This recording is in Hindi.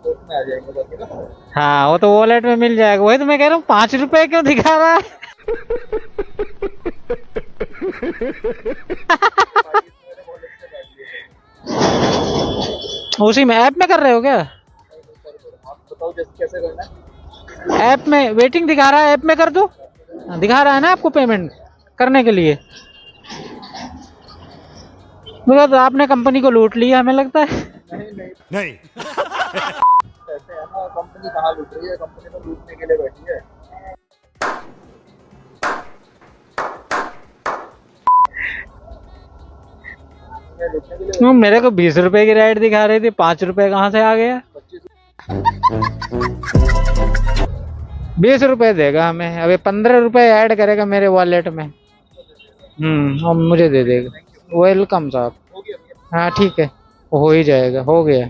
उसमें आ जाएंगे बाकी ना। हाँ वो तो वॉलेट में मिल जाएगा, वही तो मैं कह रहा हूँ 5 रुपए क्यों दिखा रहा है। भाई इसने मेरे वॉलेट से काट लिए थे। उसी में ऐप में कर रहे हो क्या? नहीं नहीं कर दो, आप बताओ जैसे कैसे करना है। ऐप में वेटिंग दिखा रहा है, ऐप में कर दो। हाँ, दिखा रहा है ना आपको पेमेंट करने के लिए। मतलब तो आपने कंपनी को लूट लिया हमें लगता है। नहीं नहीं, नहीं। ऐसे है ना, कंपनी कहाँ लूट रही है, कंपनी तो लूटने के लिए बैठी है। ये लूटने के लिए बैठी मेरे को 20 रुपए की राइड दिखा रही थी, 5 रुपए कहाँ से आ गया। है। 20 रुपए देगा हमें, अभी 15 रुपए ऐड करेगा मेरे वॉलेट में। और मुझे दे देगा। वेलकम साहब। हो गया भैया। हाँ ठीक है, हो ही जाएगा, हो गया।